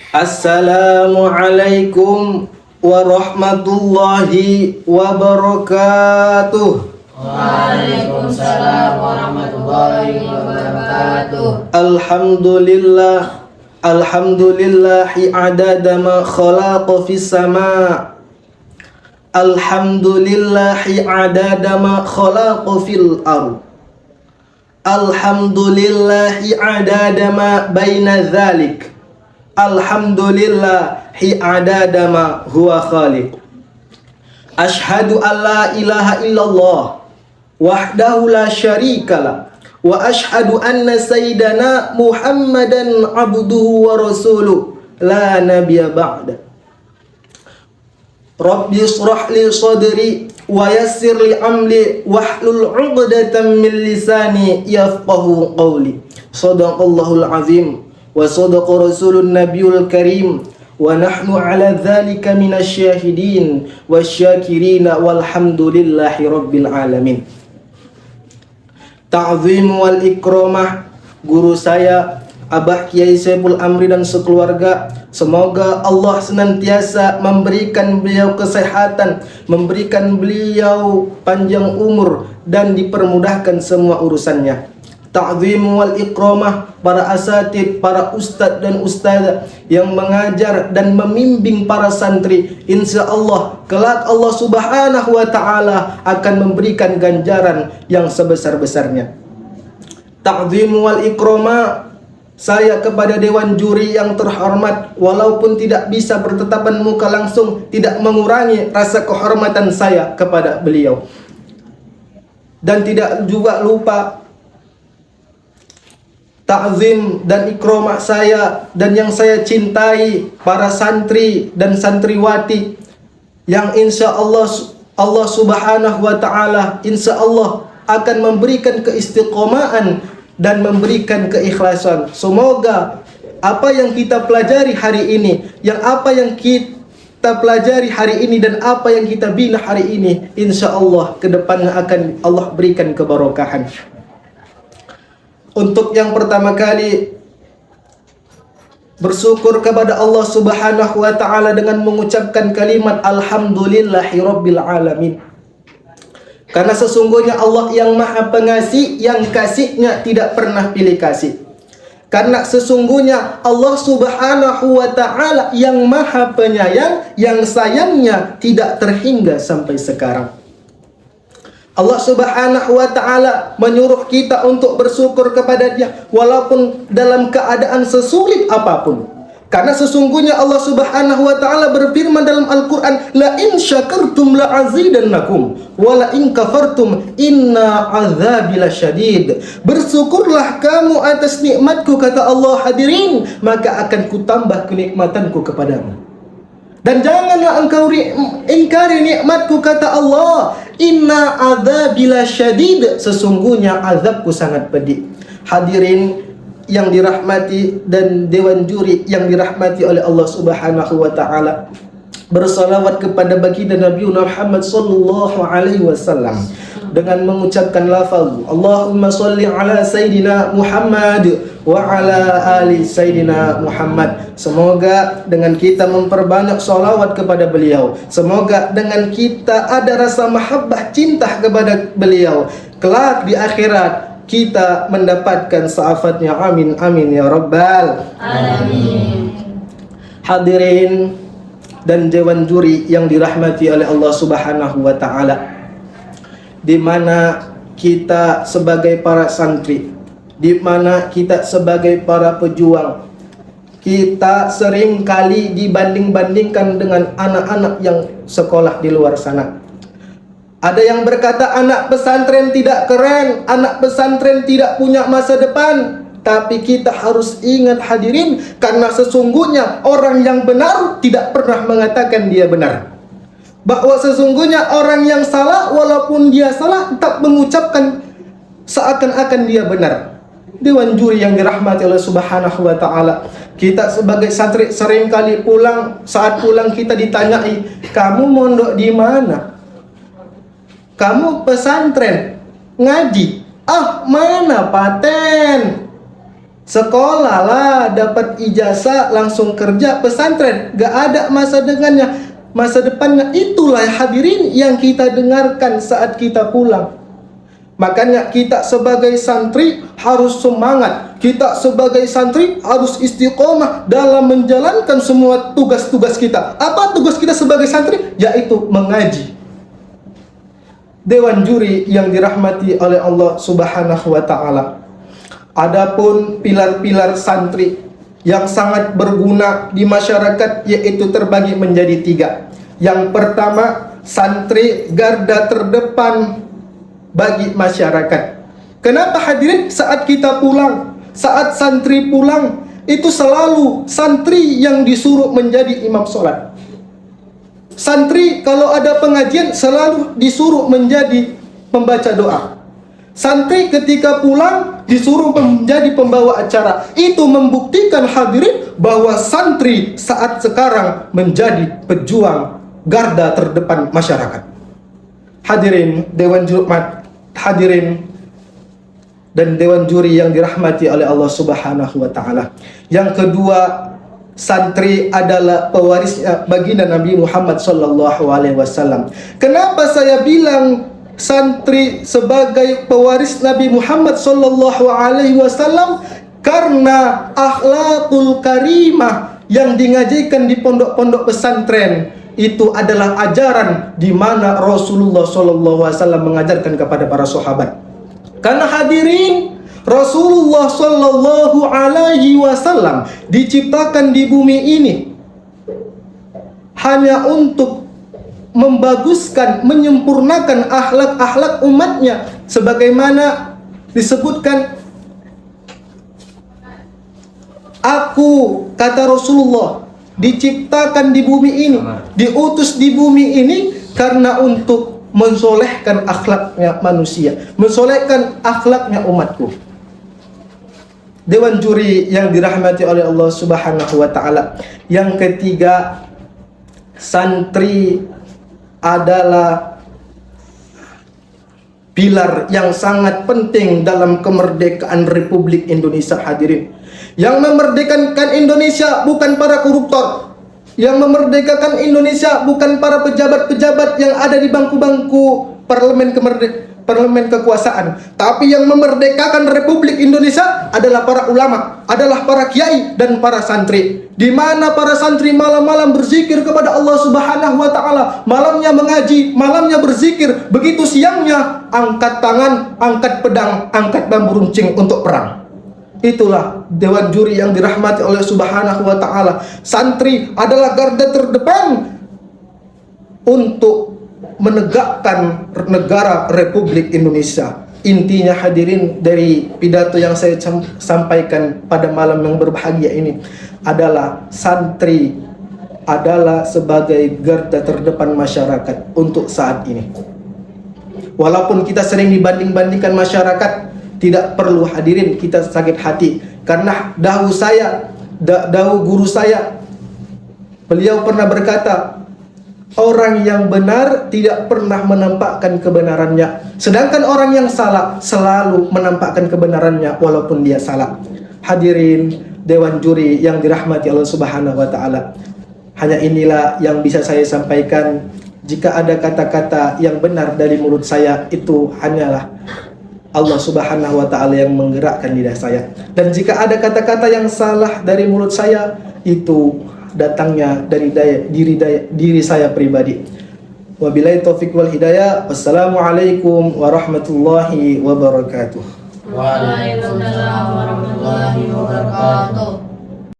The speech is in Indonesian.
Assalamualaikum warahmatullahi wabarakatuh. Waalaikumsalam warahmatullahi wabarakatuh. Alhamdulillahi adada ma khalaqa fis sama. Alhamdulillahi adada ma khalaqa fil ard. Alhamdulillahi adada ma baina dzalik. Alhamdulillahi adada ma huwa khaliq. Ashhadu an la ilaha illallah wahdahu la syarikalah wa ashhadu anna sayyidana Muhammadan abduhu wa rasuluh la nabiyya ba'da. Rabbi shrah li sadri wa yassir li amri wahlul 'uqdatam min lisani yafqahu qawli. Shadaqallahul azim wa sadaqa rasulun nabiyul karim wa nahnu ala dzalika minasy syahidin wasyakirin walhamdulillahi rabbil alamin. Ta'zim wal ikramah guru saya Abah Kiai Saiful Amri dan sekeluarga, semoga Allah senantiasa memberikan beliau kesehatan, memberikan beliau panjang umur dan dipermudahkan semua urusannya. Ta'zim wal ikramah para asatid, para ustadz dan ustadzah yang mengajar dan membimbing para santri. Insya Allah kelak Allah subhanahu wa ta'ala akan memberikan ganjaran yang sebesar-besarnya. Ta'zim wal ikramah saya kepada dewan juri yang terhormat, walaupun tidak bisa bertatapan muka langsung, tidak mengurangi rasa kehormatan saya kepada beliau. Dan tidak juga lupa ta'zim dan ikramah saya dan yang saya cintai para santri dan santriwati yang insya Allah subhanahu wa ta'ala insya Allah akan memberikan keistiqomahan dan memberikan keikhlasan. Semoga apa yang kita pelajari hari ini, dan apa yang kita bina hari ini, insya Allah ke depannya akan Allah berikan keberkahan. Untuk yang pertama kali bersyukur kepada Allah subhanahu wa ta'ala dengan mengucapkan kalimat alhamdulillahi rabbil alamin. Karena sesungguhnya Allah yang maha pengasih, yang kasihnya tidak pernah pilih kasih. Karena sesungguhnya Allah subhanahu wa ta'ala yang maha penyayang, yang sayangnya tidak terhingga sampai sekarang. Allah subhanahu wa ta'ala menyuruh kita untuk bersyukur kepada Dia walaupun dalam keadaan sesulit apapun. Karena sesungguhnya Allah subhanahu wa ta'ala berfirman dalam Al-Quran, la in syakartum la azidannakum wa la in kafartum inna azabi lasyadid. Bersyukurlah kamu atas nikmatku, kata Allah, hadirin, maka akan kutambah kenikmatanku kepadamu. Dan janganlah engkau ingkari nikmatku, kata Allah, inna azabi lasyadid, sesungguhnya azabku sangat pedih. Hadirin yang dirahmati dan dewan juri yang dirahmati oleh Allah subhanahu wa ta'ala, bersalawat kepada baginda Nabi Muhammad sallallahu alaihi wasallam dengan mengucapkan lafaz Allahumma sholli ala Sayyidina Muhammad wa ala ali Sayyidina Muhammad. Semoga dengan kita memperbanyak salawat kepada beliau, semoga dengan kita ada rasa mahabbah cinta kepada beliau, kelak di akhirat kita mendapatkan syafaatnya. Amin amin ya rabbal alamin. Hadirin dan dewan juri yang dirahmati oleh Allah subhanahu wa ta'ala, di mana kita sebagai para santri, di mana kita sebagai para pejuang, kita sering kali dibanding-bandingkan dengan anak-anak yang sekolah di luar sana. Ada yang berkata anak pesantren tidak keren, anak pesantren tidak punya masa depan. Tapi kita harus ingat hadirin, karena sesungguhnya orang yang benar tidak pernah mengatakan dia benar. Bahwa sesungguhnya orang yang salah, walaupun dia salah, tetap mengucapkan seakan-akan dia benar. Dewan juri yang dirahmati oleh subhanahu wa ta'ala, kita sebagai santri sering kali saat pulang kita ditanyai, kamu mondok di mana? Kamu pesantren, ngaji? Ah, mana paten? Sekolah lah, dapat ijazah, langsung kerja pesantren. Gak ada masa depannya. Itulah hadirin yang kita dengarkan saat kita pulang. Makanya kita sebagai santri harus semangat. Kita sebagai santri harus istiqomah dalam menjalankan semua tugas-tugas kita. Apa tugas kita sebagai santri? Yaitu mengaji. Dewan juri yang dirahmati oleh Allah Subhanahu wa ta'ala. Adapun pilar-pilar santri yang sangat berguna di masyarakat yaitu terbagi menjadi 3. Yang pertama, santri garda terdepan bagi masyarakat. Kenapa hadirin saat kita pulang, saat santri pulang, itu selalu santri yang disuruh menjadi imam sholat. Santri kalau ada pengajian selalu disuruh menjadi pembaca doa. Santri ketika pulang disuruh menjadi pembawa acara. Itu membuktikan hadirin bahwa santri saat sekarang menjadi pejuang garda terdepan masyarakat. Hadirin Dewan Jumat, hadirin dan Dewan Juri yang dirahmati oleh Allah Subhanahu wa ta'ala. Yang kedua, santri adalah pewarisnya baginda Nabi Muhammad sallallahu alaihi wasallam. Kenapa saya bilang santri sebagai pewaris Nabi Muhammad sallallahu alaihi wasallam? Karena akhlakul karimah yang dingajikan di pondok-pondok pesantren itu adalah ajaran di mana Rasulullah sallallahu alaihi wasallam mengajarkan kepada para sahabat. Karena hadirin, Rasulullah sallallahu alaihi wasallam diciptakan di bumi ini hanya untuk membaguskan, menyempurnakan akhlak-akhlak umatnya, sebagaimana disebutkan, aku, kata Rasulullah, diciptakan di bumi ini, diutus di bumi ini karena untuk mensolehkan akhlaknya manusia, mensolehkan akhlaknya umatku. Dewan juri yang dirahmati oleh Allah Subhanahu wa ta'ala. Yang ketiga, santri adalah pilar yang sangat penting dalam kemerdekaan Republik Indonesia, hadirin. Yang memerdekakan Indonesia bukan para koruptor. Yang memerdekakan Indonesia bukan para pejabat-pejabat yang ada di bangku-bangku parlemen kekuasaan. Tapi yang memerdekakan Republik Indonesia adalah para ulama, adalah para kiai dan para santri. Di mana para santri malam-malam berzikir kepada Allah Subhanahu wa ta'ala, malamnya mengaji, malamnya berzikir, begitu siangnya angkat tangan, angkat pedang, angkat bambu runcing untuk perang. Itulah dewan juri yang dirahmati oleh Subhanahu wa ta'ala. Santri adalah garda terdepan untuk menegakkan negara Republik Indonesia. Intinya hadirin dari pidato yang saya sampaikan pada malam yang berbahagia ini adalah santri adalah sebagai garda terdepan masyarakat untuk saat ini. Walaupun kita sering dibanding-bandingkan masyarakat, tidak perlu hadirin kita sakit hati. Karena dahulu guru saya, beliau pernah berkata, orang yang benar tidak pernah menampakkan kebenarannya, sedangkan orang yang salah selalu menampakkan kebenarannya walaupun dia salah. Hadirin dewan juri yang dirahmati Allah Subhanahu wa ta'ala, hanya inilah yang bisa saya sampaikan. Jika ada kata-kata yang benar dari mulut saya, itu hanyalah Allah Subhanahu wa ta'ala yang menggerakkan lidah saya. Dan jika ada kata-kata yang salah dari mulut saya, itu datangnya dari diri saya pribadi. Wabillahi taufiq wal hidayah. Wassalamualaikum warahmatullahi wabarakatuh. Waalaikumsalam warahmatullahi wabarakatuh.